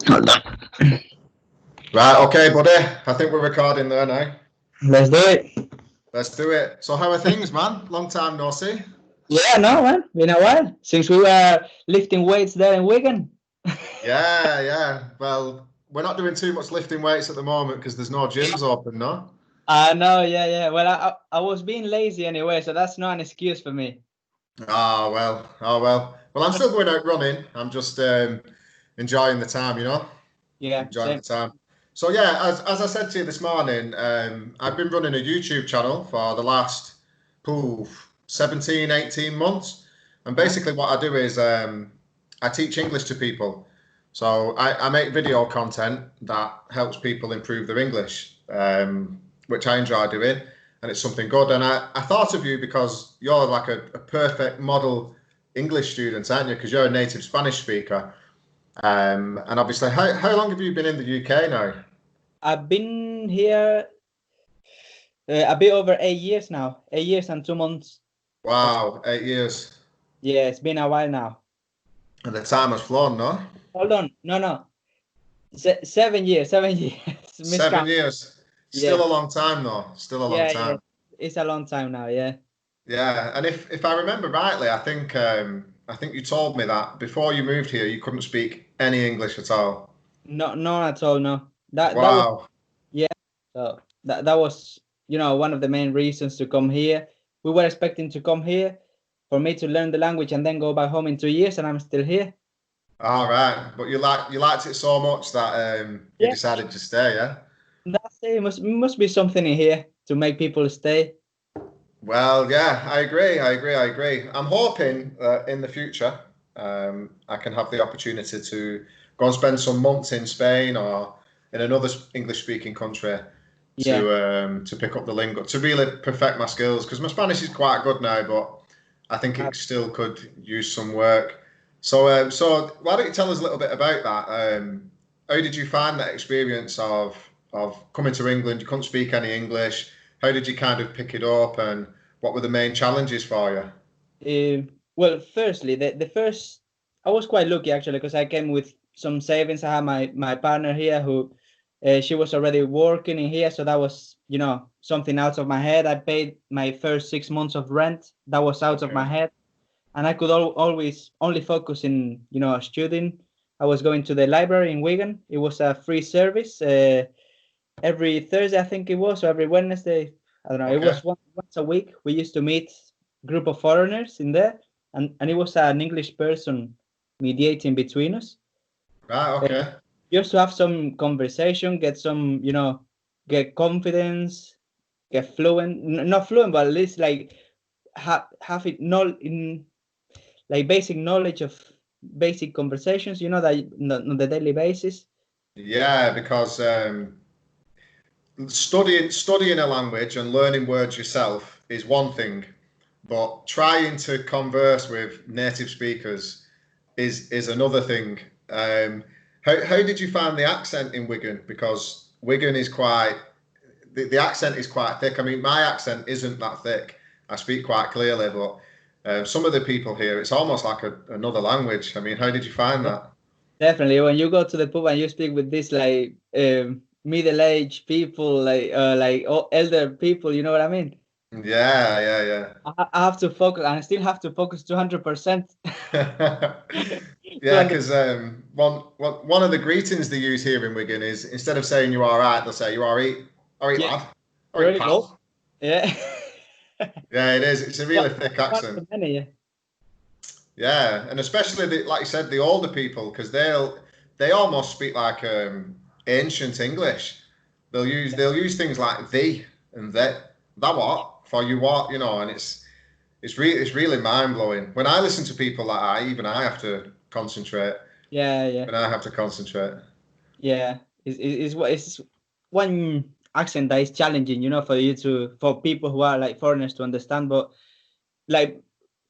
Hold on. Right, okay, buddy. I think we're recording there now. Let's do it. Let's do it. So how are things, man? Long time no see. Yeah, no, man. Been a while since we were lifting weights there in Wigan. Yeah. Well, we're not doing too much lifting weights at the moment because there's no gyms open, no? No, yeah. Well, I was being lazy anyway, so that's not an excuse for me. Oh well. Well, I'm still going out running. I'm just enjoying the time, you know? Yeah, Enjoying same. the time. So yeah, as I said to you this morning, I've been running a YouTube channel for the last 17, 18 months. And basically what I do is I teach English to people. So I make video content that helps people improve their English, which I enjoy doing. And it's something good. And I thought of you because you're like a perfect model English student, aren't you? Because you're a native Spanish speaker. And obviously, how long have you been in the UK now? I've been here a bit over 8 years now. 8 years and 2 months. Wow, 8 years. Yeah, it's been a while now. And the time has flown, no? Hold on. No. 7 years. 7 years. 7 years. Still Yeah. a long time, though. Still a long time. Yeah. It's a long time now, yeah. Yeah, and if I remember rightly, I think you told me that before you moved here, you couldn't speak any English at all. No, not at all, no. Wow. That was, yeah. So that was, one of the main reasons to come here. We were expecting to come here for me to learn the language and then go back home in 2 years, and I'm still here. All right, but you liked it so much that you decided to stay, yeah? That's it. Must be something in here to make people stay. Well, yeah, I agree. I'm hoping that in the future I can have the opportunity to go and spend some months in Spain or in another English-speaking country to pick up the lingo, to really perfect my skills, because my Spanish is quite good now, but I think it still could use some work. So why don't you tell us a little bit about that? How did you find that experience of coming to England? You couldn't speak any English. How did you kind of pick it up, and what were the main challenges for you? Well, firstly, the first, I was quite lucky actually, because I came with some savings. I had my partner here who, she was already working in here, so that was, something out of my head. I paid my first 6 months of rent. That was out of my head, and I could always only focus in, studying. I was going to the library in Wigan. It was a free service. Every Thursday, I think it was, or every Wednesday, I don't know. It was once a week. We used to meet a group of foreigners in there, and it was an English person mediating between us. Right, okay. Just to have some conversation, get some, get confidence, get fluent. Not fluent, but at least like have it in like basic knowledge of basic conversations, that on the daily basis. Yeah, because studying a language and learning words yourself is one thing, but trying to converse with native speakers is another thing. How did you find the accent in Wigan? Because Wigan is the accent is quite thick. I mean, my accent isn't that thick. I speak quite clearly, but some of the people here, it's almost like another language. I mean, how did you find that? Definitely, when you go to the pub and you speak with this like middle-aged people, like elder people, you know what I mean? Yeah. I have to focus, and I still have to focus 200%. Yeah, because one of the greetings they use here in Wigan is, instead of saying "you all right," they'll say "you all right, lad, all right, pal." Yeah. Yeah, it is. It's a really thick accent. Yeah, and especially like you said, the older people, because they almost speak like ancient English. They'll use things like "thee" and "that." That what for you what, and it's really mind blowing. When I listen to people like that, even I have to concentrate. Yeah. When I have to concentrate. Yeah, it's one accent that is challenging, for people who are like foreigners to understand. But like,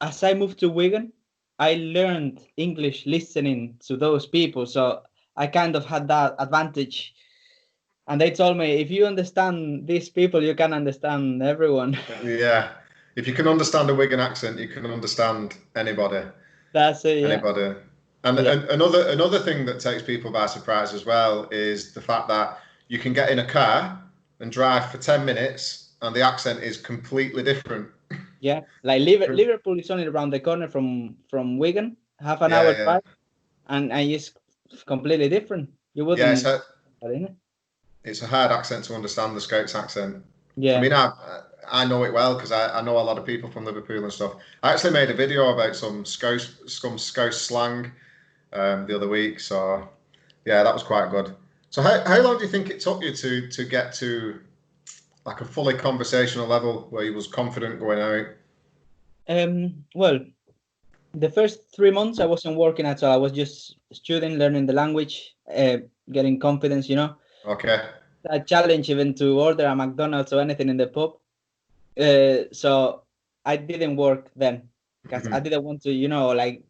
as I moved to Wigan, I learned English listening to those people, so I kind of had that advantage. And they told me, if you understand these people, you can understand everyone. Yeah, if you can understand a Wigan accent, you can understand anybody. That's it. Anybody. And, Yeah. and another thing that takes people by surprise as well is the fact that you can get in a car and drive for 10 minutes and the accent is completely different. Yeah, like Liverpool is only around the corner from Wigan, half an Yeah, hour yeah. drive, and it's completely different. You Yeah, wouldn't, innit? it's a hard accent to understand, the Scots accent. I Yeah. mean, I know it well because I know a lot of people from Liverpool and stuff. I actually made a video about some Scouse slang the other week, so yeah, that was quite good. So how long do you think it took you to get to like a fully conversational level where you was confident going out? Well, the first 3 months I wasn't working at all. I was just studying, learning the language, getting confidence. Okay. A challenge even to order a McDonald's or anything in the pub. So I didn't work then because I didn't want to, like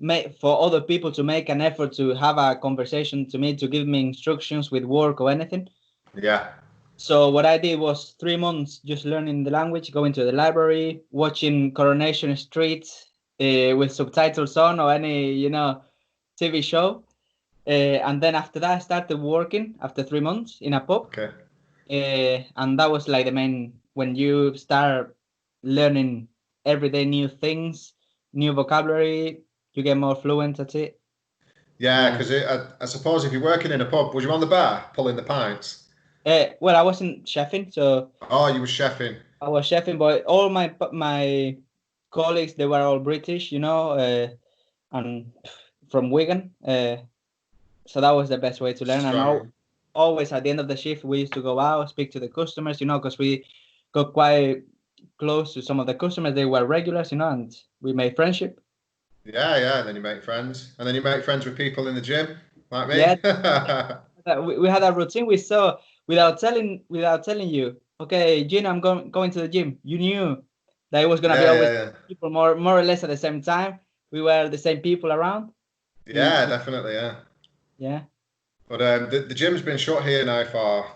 make for other people to make an effort to have a conversation to me, to give me instructions with work or anything. Yeah. So what I did was 3 months just learning the language, going to the library, watching Coronation Street with subtitles on, or any, TV show. And then after that, I started working after 3 months in a pub. Okay. And that was like the main, when you start learning everyday new things, new vocabulary, you get more fluent at it. Yeah, because I suppose if you're working in a pub, was you on the bar pulling the pints? Well, I wasn't chefing, so Oh, you were chefing. I was chefing, but all my colleagues, they were all British, and from Wigan. So that was the best way to learn. And Strong. always at the end of the shift, we used to go out, speak to the customers, because we got quite close to some of the customers. They were regulars, and we made friendship. Yeah, yeah. And then you make friends, and then you make friends with people in the gym, like Yeah, me. we had a routine. We saw without telling you. Okay, Gina, I'm going to the gym. You knew that it was gonna be Yeah, always yeah, yeah. people more or less at the same time. We were the same people around. Yeah, definitely, yeah. Yeah. But the gym's been shut here now for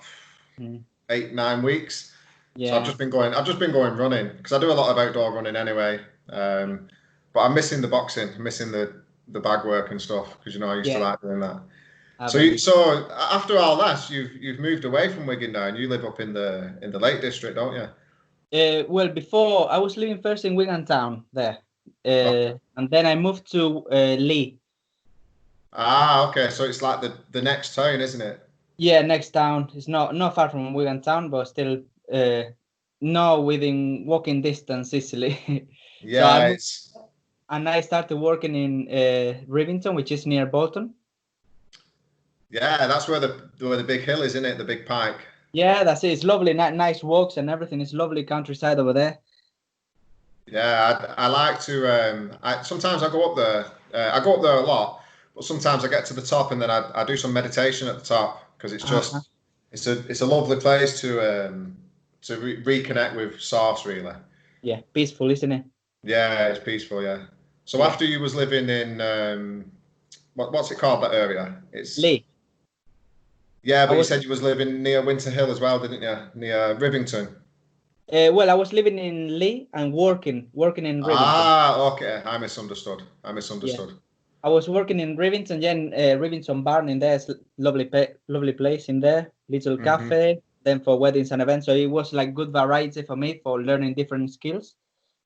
Mm. 8, 9 weeks. So Yeah. I've just been going running because I do a lot of outdoor running anyway. But I'm missing the boxing, missing the bag work and stuff because I used to Yeah. like doing that. I So bet you. so after all that, you've moved away from Wigan now, and you live up in the Lake District, don't you? Well, before I was living first in Wigan Town there, Okay. and then I moved to Lee. Ah, okay. So it's like the next town, isn't it? Yeah, next town. It's not far from Wigan Town, but still not within walking distance easily. So I Yeah, moved, it's and I started working in Rivington, which is near Bolton. yeah. That's where the big hill is, isn't it? The big pike. Yeah, that's it. It's lovely, nice walks and everything. It's lovely countryside over there. Yeah, I like to. Sometimes I go up there. I go up there a lot, but sometimes I get to the top and then I do some meditation at the top because Uh-huh. it's a lovely place to reconnect with source really. Yeah, peaceful, isn't it? Yeah, it's peaceful. Yeah. So Yeah, after you was living in what's it called, that area? It's Lee. yeah, I but you was said you was living near Winter Hill as well, didn't you? Near Rivington. well, I was living in Lee and working in Rivington. Ah, okay. I misunderstood. I Yeah, misunderstood. I was working in Rivington. Yeah, in Rivington Barn in there. It's lovely place in there. Little Hmm. cafe. Then for weddings and events, so it was like good variety for me for learning different skills.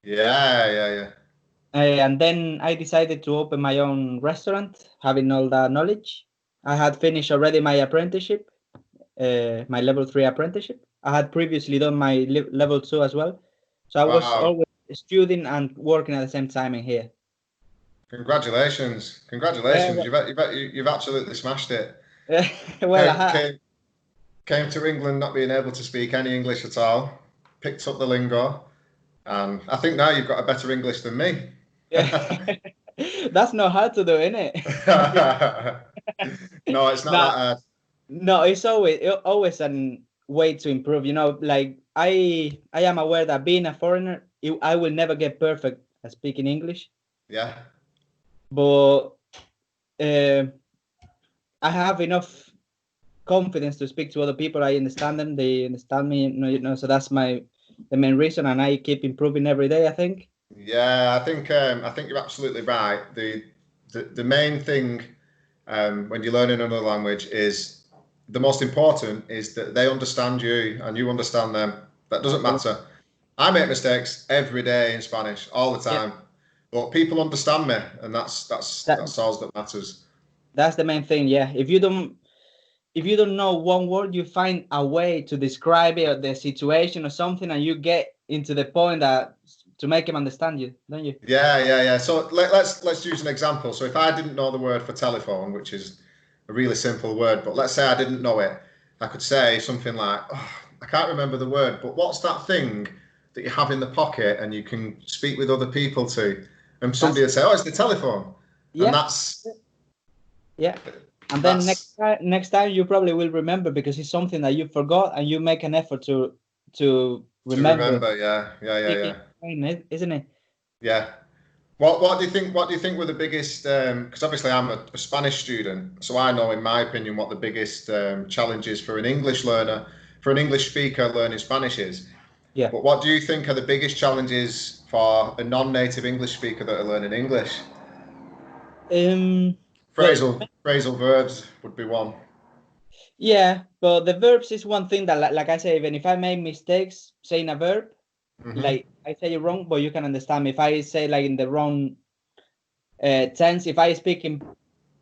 Yeah, yeah, yeah. And then I decided to open my own restaurant, having all that knowledge. I had finished already my apprenticeship, my level 3 apprenticeship. I had previously done my level 2 as well. So I was Wow. always studying and working at the same time in here. Congratulations. Yeah, Congratulations. You've absolutely smashed it. well, I Came, had. came, came to England not being able to speak any English at all, picked up the lingo, and I think now you've got a better English than me. Yeah. That's not hard to do, innit? No, it's not No, that hard. no, it's always a way to improve. Like I am aware that being a foreigner, I will never get perfect at speaking English, Yeah. but uh, I have enough confidence to speak to other people. I understand them; they understand me. So that's the main reason, and I keep improving every day, I think. Yeah, I think you're absolutely right. the main thing when you're learning another language is the most important is that they understand you and you understand them. That doesn't matter. I make mistakes every day in Spanish, all the time, but people understand me, and that's all that matters. That's the main thing. Yeah, if you don't know one word, you find a way to describe it or the situation or something, and you get into the point that to make him understand you, don't you? Yeah. So let's use an example. So if I didn't know the word for telephone, which is a really simple word, but let's say I didn't know it, I could say something like, oh, I can't remember the word, but what's that thing that you have in the pocket and you can speak with other people to? And somebody would say, oh, it's the telephone. Yeah. And that's... Yeah. And then next time you probably will remember because it's something that you forgot and you make an effort to remember. Yeah. Isn't it? Yeah. What do you think? What do you think were the biggest? Because obviously I'm a Spanish student, so I know, in my opinion, what the biggest challenges for an English learner, for an English speaker learning Spanish is. Yeah. But what do you think are the biggest challenges for a non-native English speaker that are learning English? Phrasal verbs would be one. Yeah, but the verbs is one thing that, like I say, even if I make mistakes saying a verb, like I say it wrong, but you can understand me. If I say like in the wrong tense, if I speak in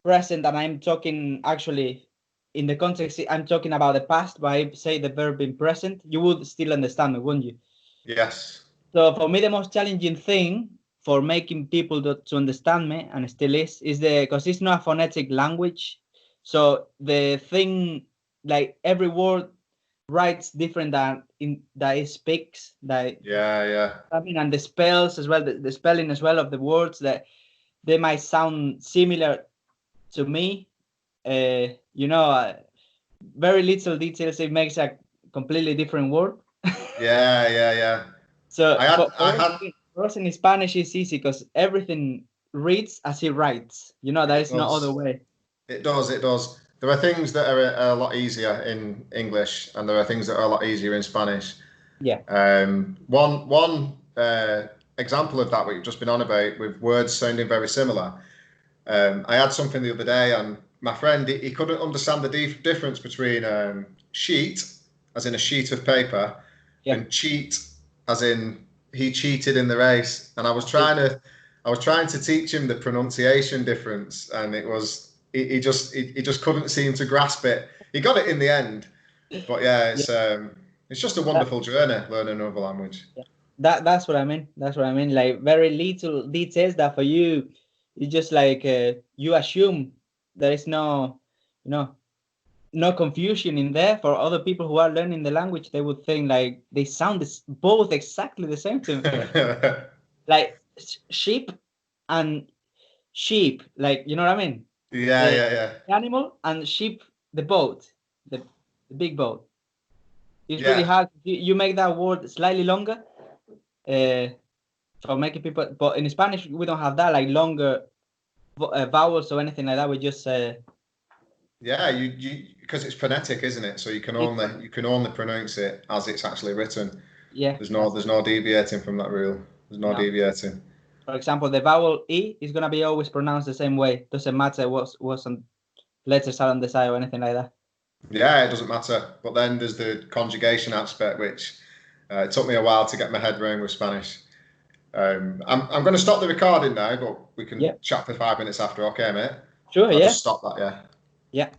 present and I'm talking actually in the context, I'm talking about the past, but I say the verb in present, you would still understand me, wouldn't you? Yes. So for me, the most challenging thing for making people to understand me, and still is because it's not a phonetic language. So the thing, like every word writes different than that it speaks. That I mean, and the spells as well, the spelling as well of the words, that they might sound similar to me. Very little details, it makes a completely different word. Yeah. So for us in Spanish, it's easy because everything reads as it writes. There is no other way. It does. There are things that are a lot easier in English, and there are things that are a lot easier in Spanish. Yeah. One example of that, what you've just been on about, with words sounding very similar. I had something the other day, and my friend, he couldn't understand the difference between sheet, as in a sheet of paper, and cheat, as in he cheated in the race. And I was trying to teach him the pronunciation difference, and he just couldn't seem to grasp it. He got it in the end, but it's just a wonderful journey learning another language. That's what I mean. Like very little details that for you, it's just like you assume there is no confusion in there. For other people who are learning the language, they would think like they sound both exactly the same to me. Like sheep and sheep, like, you know what I mean? Yeah. The animal and sheep, the boat, the big boat. It's really hard. You make that word slightly longer for making people, but in Spanish we don't have that, like longer vowels or anything like that. We just you because it's phonetic, isn't it? So you can only pronounce it as it's actually written. Yeah. There's no deviating from that rule. There's no deviating. For example, the vowel E is gonna be always pronounced the same way. Doesn't matter what's on letters are on the side or anything like that. Yeah, it doesn't matter. But then there's the conjugation aspect, which it took me a while to get my head around with Spanish. I'm going to stop the recording now, but we can chat for 5 minutes after. Okay, mate? Sure. I'll just stop that. Yeah.